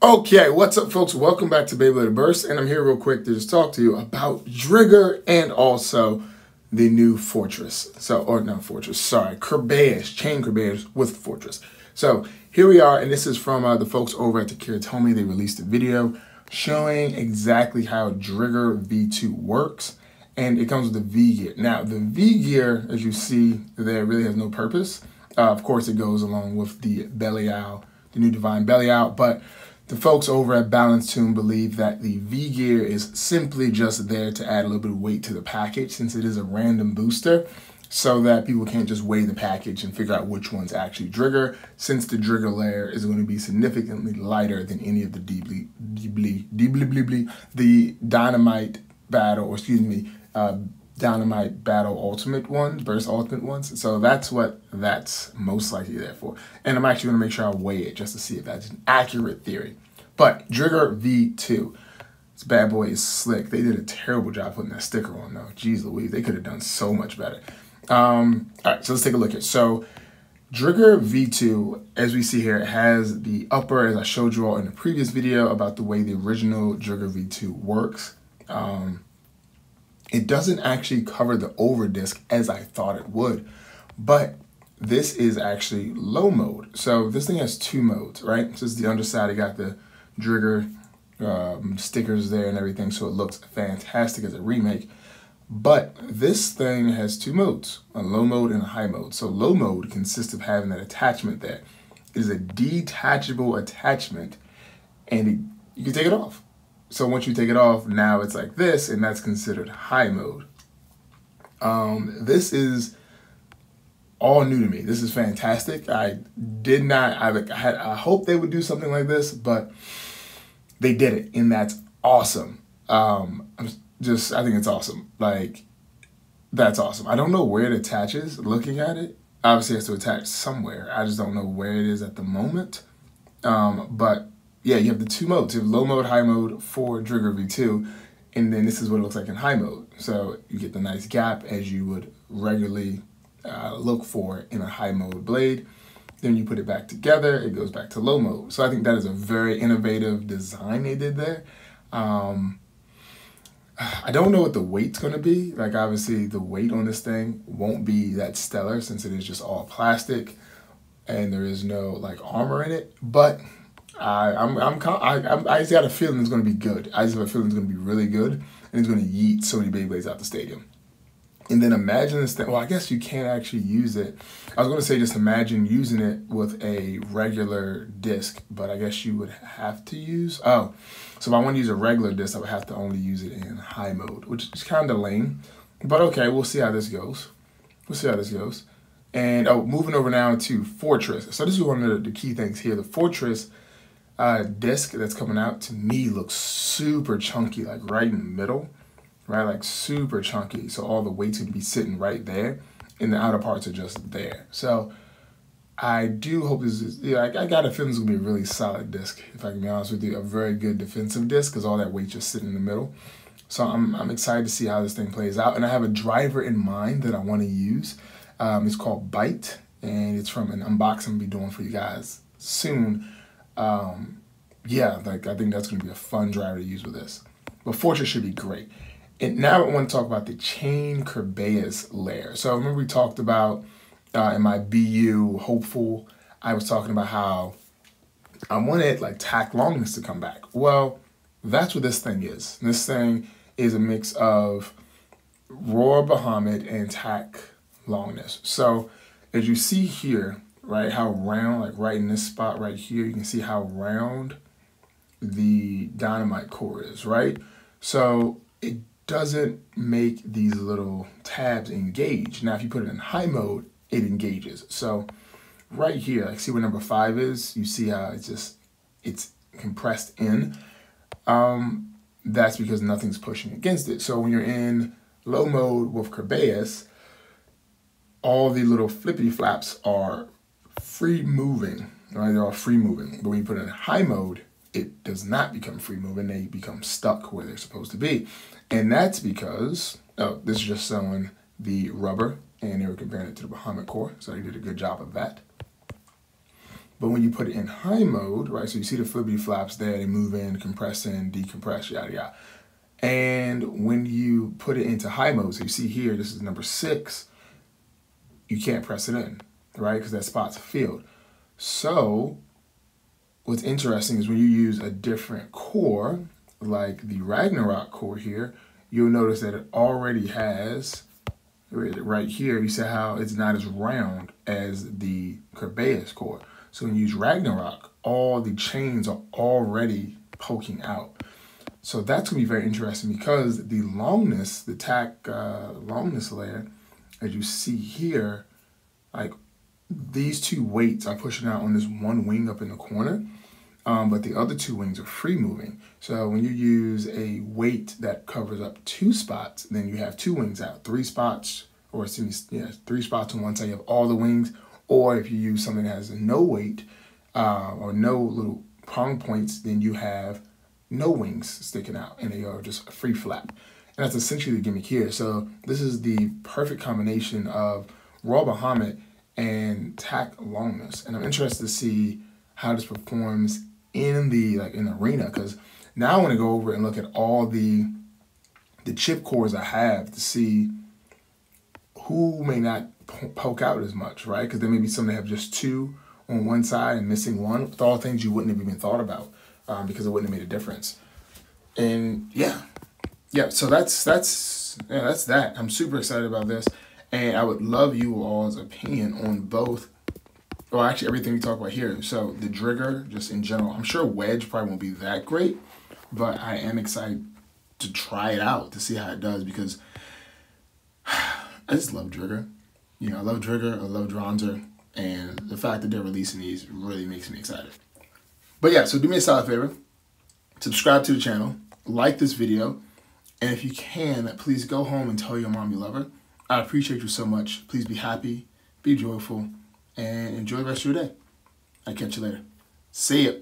Okay, what's up, folks? Welcome back to Beyblade Burst, and I'm here real quick to just talk to you about Drigger and also the new Fortress. Or not Fortress, sorry, Kerbeus, Chain Kerbeus with Fortress. So here we are, and this is from the folks over at Takara Tomy. They released a video showing exactly how Drigger V2 works, and it comes with the V gear. Now, the V gear, as you see there, really has no purpose. Of course, it goes along with the Belial, the new Divine Belial, but the folks over at Balance Tune believe that the V gear is simply just there to add a little bit of weight to the package, since it is a random booster, so that people can't just weigh the package and figure out which one's actually Drigger, since the Drigger layer is going to be significantly lighter than any of the Dynamite Battle, or excuse me, Dynamite Battle Ultimate ones, Burst Ultimate ones. So that's what that's most likely there for. And I'm actually going to make sure I weigh it just to see if that's an accurate theory. But Drigger V2, this bad boy is slick. They did a terrible job putting that sticker on though. Jeez Louise, they could have done so much better. All right, so let's take a look here. So Drigger V2, as we see here, it has the upper, as I showed you all in the previous video about the way the original Drigger V2 works. It doesn't actually cover the over disc as I thought it would, but this is actually low mode. So this thing has two modes, right? This is the underside. You got the Drigger stickers there and everything, so it looks fantastic as a remake. But this thing has two modes, a low mode and a high mode. So low mode consists of having that attachment there. It is a detachable attachment, and you can take it off. So once you take it off, now it's like this, and that's considered high mode. This is all new to me. This is fantastic. I hope they would do something like this, but they did it, and that's awesome. I think it's awesome. Like, that's awesome. I don't know where it attaches. Looking at it, obviously it has to attach somewhere. I just don't know where it is at the moment. But yeah, you have the two modes. You have low mode, high mode for Drigger V2, and then this is what it looks like in high mode. So you get the nice gap as you would regularly look for in a high mode blade. Then you put it back together, it goes back to low mode. So I think that is a very innovative design they did there. I don't know what the weight's gonna be. Like, obviously the weight on this thing won't be that stellar since it is just all plastic and there is no like armor in it, but I just got a feeling it's going to be good. I just have a feeling it's going to be really good, and it's going to yeet so many Beyblades out the stadium. And then imagine this thing. Well, I guess you can't actually use it. I was going to say just imagine using it with a regular disc, but I guess you would have to use. Oh, so if I want to use a regular disc, I would have to only use it in high mode, which is kind of lame. But okay, we'll see how this goes. We'll see how this goes. And moving over now to Fortress. So this is one of the key things here. The Fortress disc that's coming out to me looks super chunky, like right in the middle, right? Like super chunky. So all the weight's gonna be sitting right there, and the outer parts are just there. So I do hope this is, yeah, I got a feeling it's gonna be a really solid disc, if I can be honest with you, a very good defensive disc, because all that weight just sitting in the middle. So I'm excited to see how this thing plays out, and I have a driver in mind that I want to use. It's called Byte, and it's from an unboxing I'm gonna be doing for you guys soon. Yeah, like I think that's going to be a fun driver to use with this. But Fortress should be great. And now I want to talk about the Chain Kerbeus layer. So remember we talked about in my BU Hopeful, I was talking about how I wanted like tack longness to come back. Well, that's what this thing is. This thing is a mix of Roar Bahamut and tack longness. So as you see here, right, how round, like right in this spot right here, you can see how round the dynamite core is, right? So it doesn't make these little tabs engage. Now, if you put it in high mode, it engages. So right here, like see where number 5 is? You see how it's compressed in. That's because nothing's pushing against it. So when you're in low mode with Kerbeus, all the little flippity flaps are free moving, right? They're all free moving. But when you put it in high mode, it does not become free moving. They become stuck where they're supposed to be. And that's because, oh, this is just showing the rubber, and they were comparing it to the Bahamut core. So they did a good job of that. But when you put it in high mode, right, so you see the flippity flaps there, they move in, compress in, decompress, yada, yada. And when you put it into high mode, so you see here, this is number 6, you can't press it in, right, because that spot's filled. So what's interesting is when you use a different core, like the Ragnarok core here, you'll notice that it already has, right here, you see how it's not as round as the Kerbeus core. So when you use Ragnarok, all the chains are already poking out. So that's going to be very interesting because the longness, the tack longness layer, as you see here, like these 2 weights are pushing out on this one wing up in the corner, but the other 2 wings are free moving. So when you use a weight that covers up 2 spots, then you have 2 wings out, 3 spots, or excuse me, 3 spots on one side, you have all the wings. Or if you use something that has no weight or no little prong points, then you have no wings sticking out and they are just a free flap. And that's essentially the gimmick here. So this is the perfect combination of raw Bahamut and tack longness. And I'm interested to see how this performs in the arena, because now I want to go over and look at all the chip cores I have to see who may not poke out as much, right? Because there may be some that have just 2 on one side and missing 1. With all things you wouldn't have even thought about because it wouldn't have made a difference. And yeah. So that's that. I'm super excited about this, and I would love you all's opinion on both. Well, actually, everything we talk about here. So the Drigger, just in general, I'm sure Wedge probably won't be that great, but I am excited to try it out to see how it does because I just love Drigger. You know, I love Drigger, I love Dronzer, and the fact that they're releasing these really makes me excited. But yeah, so do me a solid favor. Subscribe to the channel, like this video, and if you can, please go home and tell your mom you love her. I appreciate you so much. Please be happy, be joyful, and enjoy the rest of your day. I'll catch you later. See ya.